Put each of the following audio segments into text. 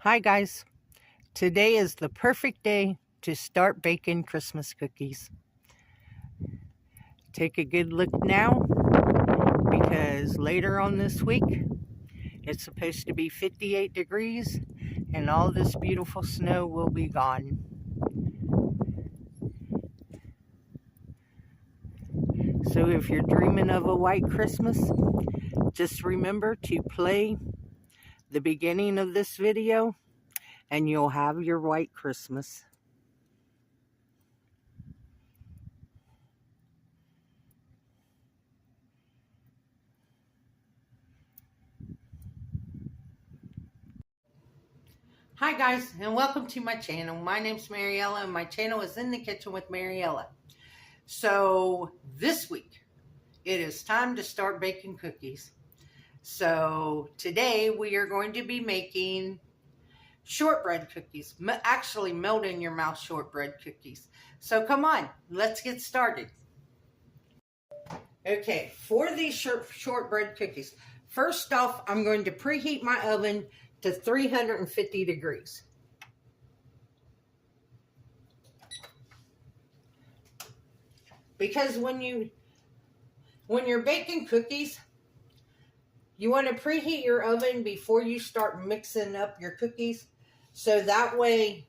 Hi guys, today is the perfect day to start baking Christmas cookies. Take a good look now because later on this week it's supposed to be 58 degrees and all this beautiful snow will be gone. So if you're dreaming of a white Christmas, just remember to play the beginning of this video and you'll have your white Christmas. Hi guys, and welcome to my channel. My name's Mariella and my channel is In the Kitchen with Mariella. So this week it is time to start baking cookies. So today we are going to be making shortbread cookies, actually melt in your mouth shortbread cookies. So come on, let's get started. Okay, for these shortbread cookies, first off I'm going to preheat my oven to 350 degrees. Because when you're baking cookies, you want to preheat your oven before you start mixing up your cookies. So that way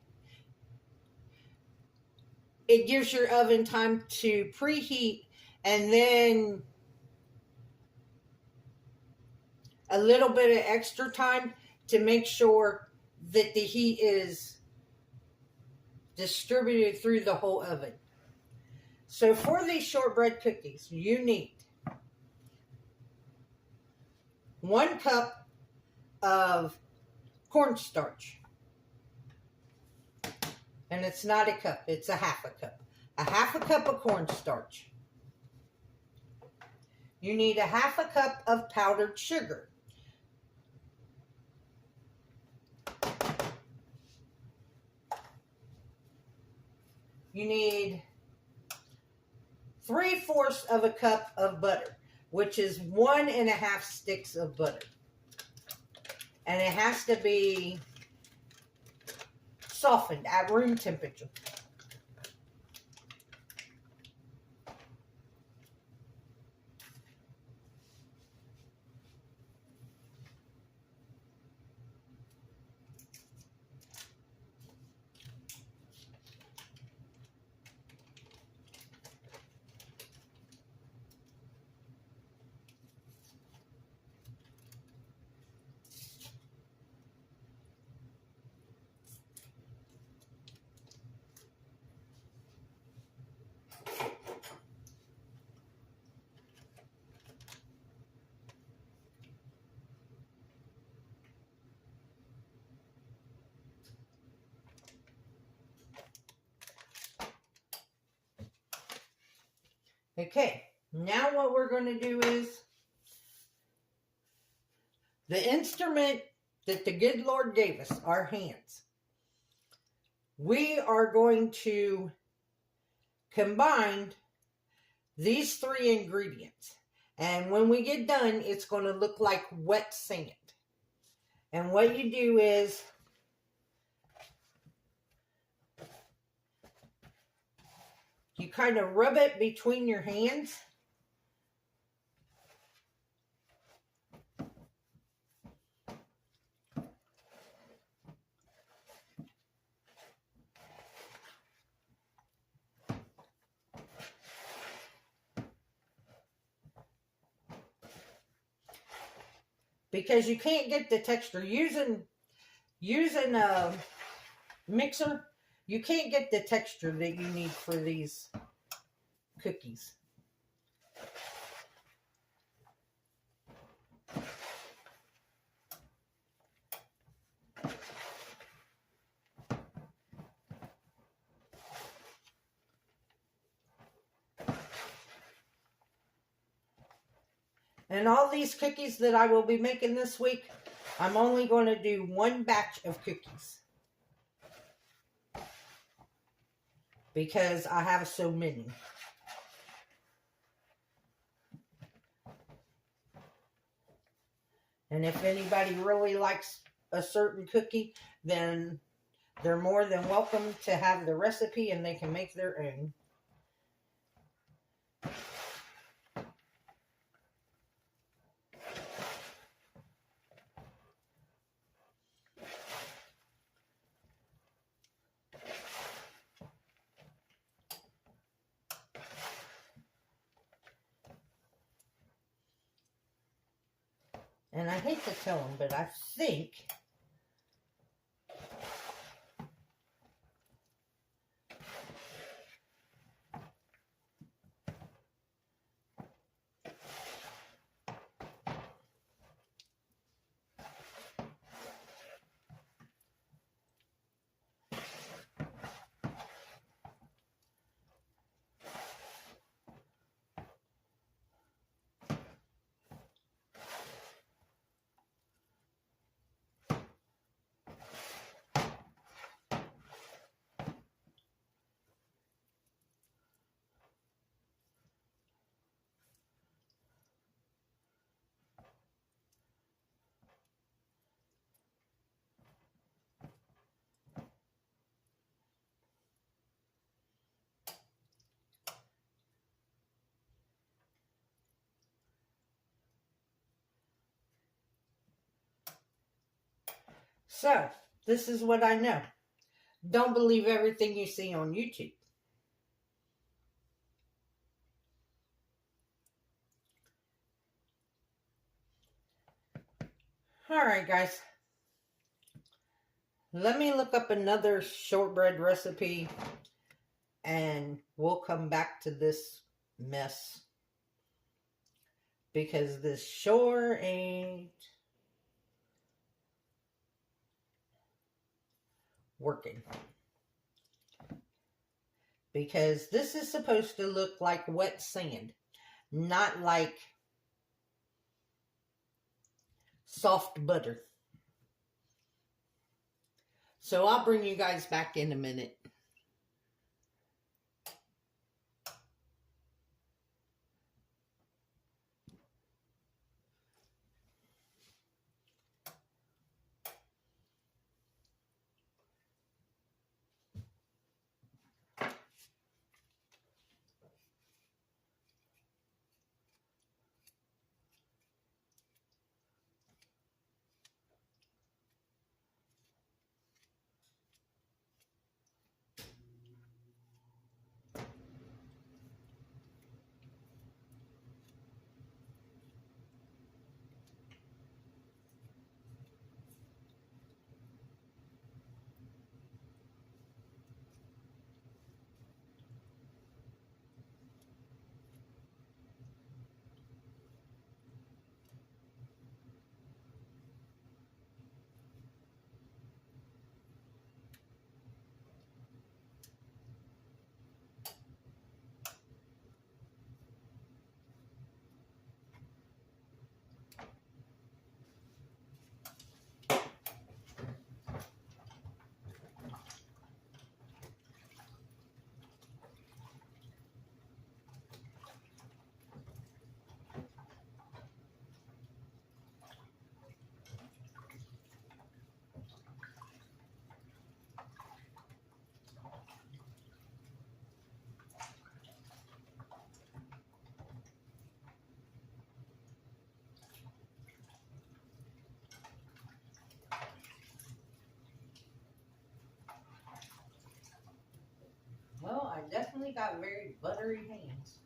it gives your oven time to preheat and then a little bit of extra time to make sure that the heat is distributed through the whole oven. So for these shortbread cookies, you need 1 cup of cornstarch. And it's not a cup, it's a half a cup. A half a cup of cornstarch. You need a half a cup of powdered sugar. You need 3/4 of a cup of butter, which is 1.5 sticks of butter. And it has to be softened at room temperature. Okay, now what we're going to do is the instrument that the good Lord gave us, our hands. We are going to combine these 3 ingredients. And when we get done, it's going to look like wet sand. And what you do is you kind of rub it between your hands. Because you can't get the texture using a mixer. You can't get the texture that you need for these cookies. And all these cookies that I will be making this week, I'm only going to do 1 batch of cookies. Because I have so many. And if anybody really likes a certain cookie, then they're more than welcome to have the recipe and they can make their own. And I hate to tell them, but I think so. This is what I know. Don't believe everything you see on YouTube. All right, guys. Let me look up another shortbread recipe and we'll come back to this mess. Because this sure ain't working. Because this is supposed to look like wet sand, not like soft butter. So I'll bring you guys back in a minute. Well, I definitely got very buttery hands.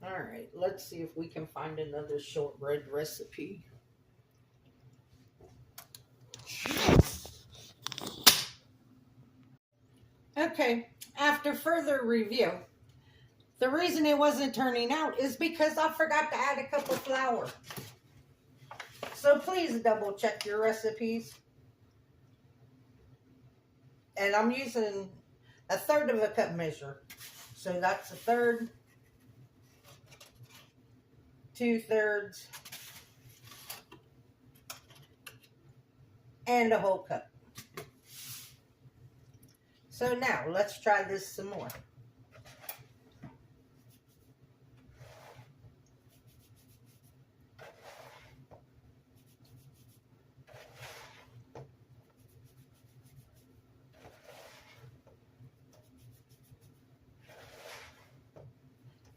All right, let's see if we can find another shortbread recipe. Okay, after further review, the reason it wasn't turning out is because I forgot to add a cup of flour. So please double check your recipes. And I'm using 1/3 of a cup measure. So that's 1/3, 2/3, and a whole cup. So now let's try this some more.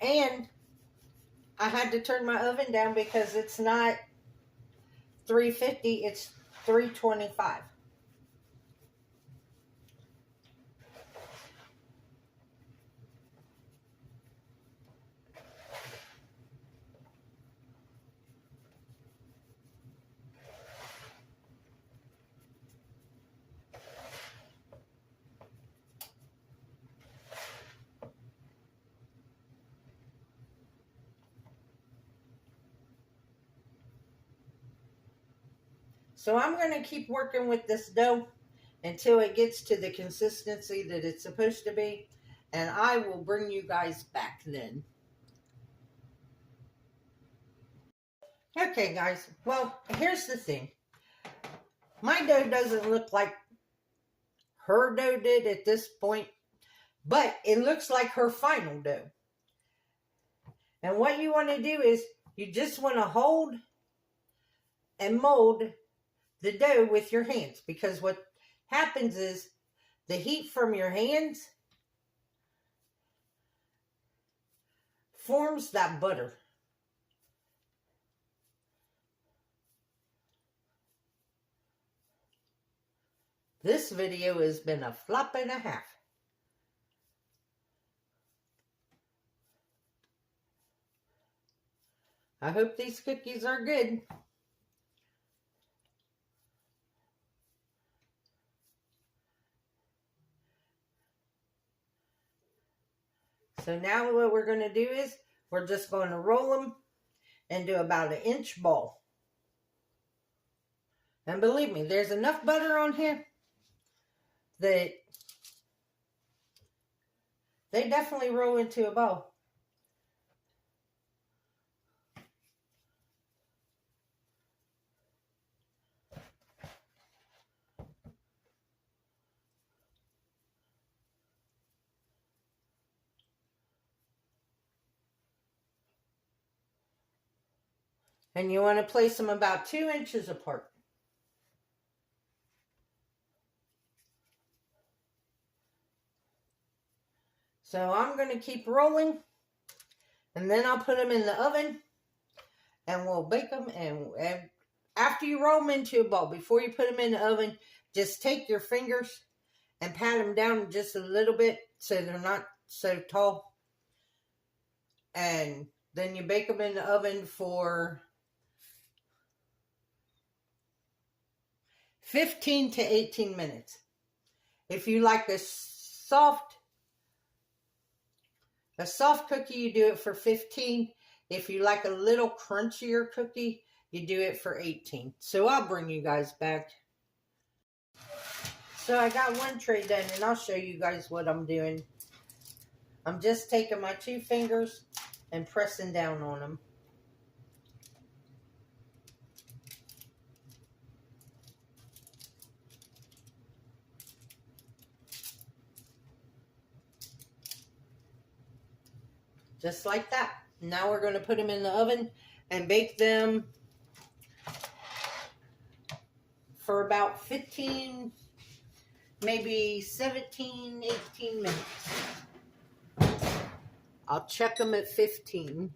And I had to turn my oven down because it's not 350, it's 325. So I'm going to keep working with this dough until it gets to the consistency that it's supposed to be. And I will bring you guys back then. Okay, guys. Well, here's the thing. My dough doesn't look like her dough did at this point, but it looks like her final dough. And what you want to do is you just want to hold and mold the dough with your hands, because what happens is the heat from your hands forms that butter. This video has been a flop and a half. I hope these cookies are good. So now what we're going to do is we're just going to roll them into about 1-inch ball. And believe me, there's enough butter on here that they definitely roll into a ball. And you want to place them about 2 inches apart. So I'm going to keep rolling, and then I'll put them in the oven, and we'll bake them. And after you roll them into a ball, before you put them in the oven, just take your fingers and pat them down just a little bit so they're not so tall. And then you bake them in the oven for 15 to 18 minutes. If you like a soft cookie, you do it for 15. If you like a little crunchier cookie, you do it for 18. So I'll bring you guys back. So I got one tray done, and I'll show you guys what I'm doing. I'm just taking my 2 fingers and pressing down on them. Just like that. Now we're going to put them in the oven and bake them for about 15, maybe 17, 18 minutes. I'll check them at 15.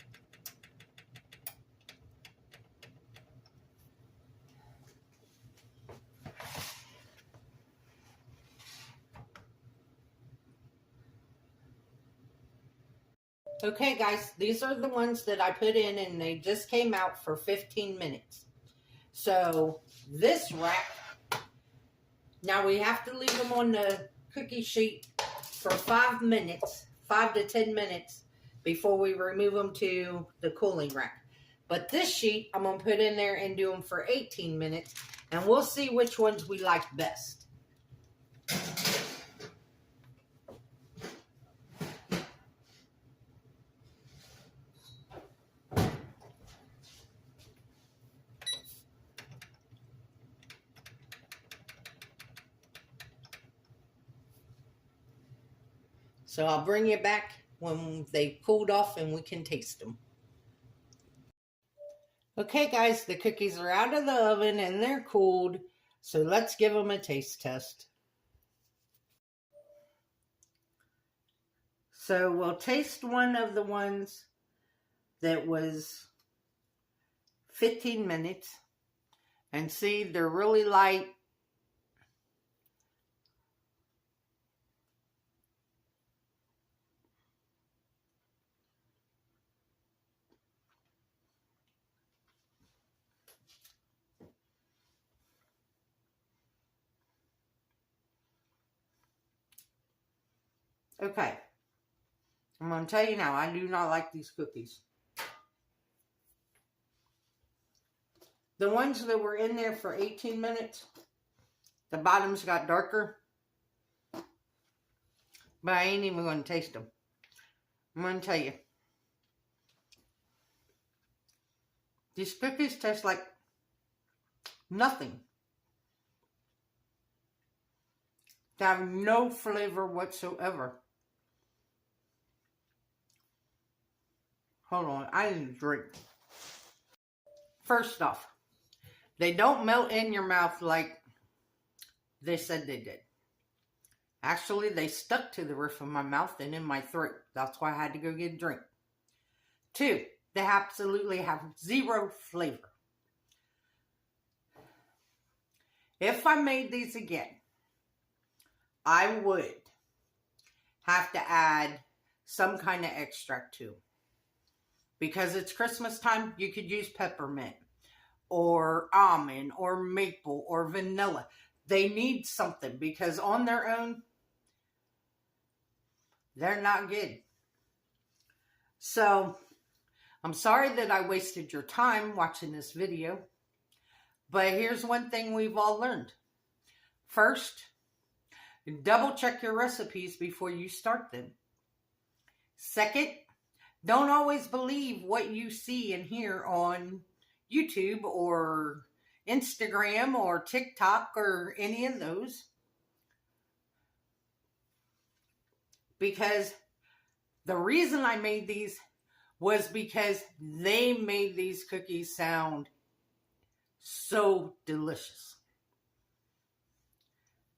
Okay, guys, these are the ones that I put in, and they just came out for 15 minutes. So this rack, now we have to leave them on the cookie sheet for 5 minutes, 5 to 10 minutes before we remove them to the cooling rack. But this sheet, I'm going to put in there and do them for 18 minutes, and we'll see which ones we like best. So I'll bring you back when they've cooled off and we can taste them. Okay guys, the cookies are out of the oven and they're cooled. So let's give them a taste test. So we'll taste one of the ones that was 15 minutes and see they're really light. Okay, I'm going to tell you now, I do not like these cookies. The ones that were in there for 18 minutes, the bottoms got darker. But I ain't even going to taste them. I'm going to tell you. These cookies taste like nothing. They have no flavor whatsoever. Hold on, I need a drink. First off, they don't melt in your mouth like they said they did. Actually, they stuck to the roof of my mouth and in my throat. That's why I had to go get a drink. 2, they absolutely have zero flavor. If I made these again, I would have to add some kind of extract to them. Because it's Christmas time, you could use peppermint or almond or maple or vanilla. They need something because on their own, they're not good. So, I'm sorry that I wasted your time watching this video. But here's one thing we've all learned. First, double check your recipes before you start them. Second, don't always believe what you see and hear on YouTube or Instagram or TikTok or any of those. Because the reason I made these was because they made these cookies sound so delicious.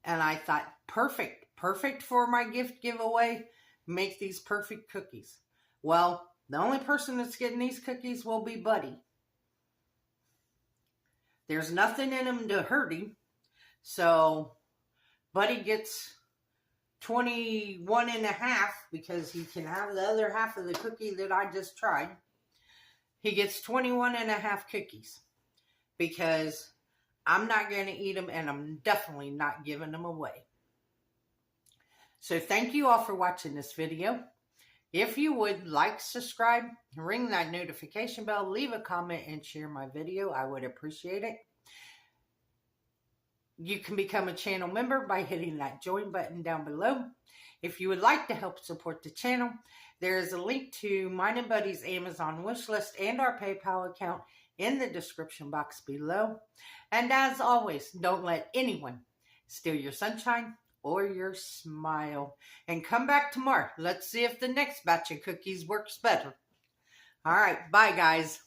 And I thought, perfect for my gift giveaway. Make these perfect cookies. Well, the only person that's getting these cookies will be Buddy. There's nothing in them to hurt him. So, Buddy gets 21 and a half because he can have the other half of the cookie that I just tried. He gets 21 and a half cookies because I'm not going to eat them and I'm definitely not giving them away. So thank you all for watching this video. If you would like, subscribe, ring that notification bell, leave a comment, and share my video, I would appreciate it. You can become a channel member by hitting that join button down below. If you would like to help support the channel, there is a link to mine and Buddy's Amazon wish list and our PayPal account in the description box below. And as always, don't let anyone steal your sunshine or your smile. And come back tomorrow. Let's see if the next batch of cookies works better. All right, bye guys.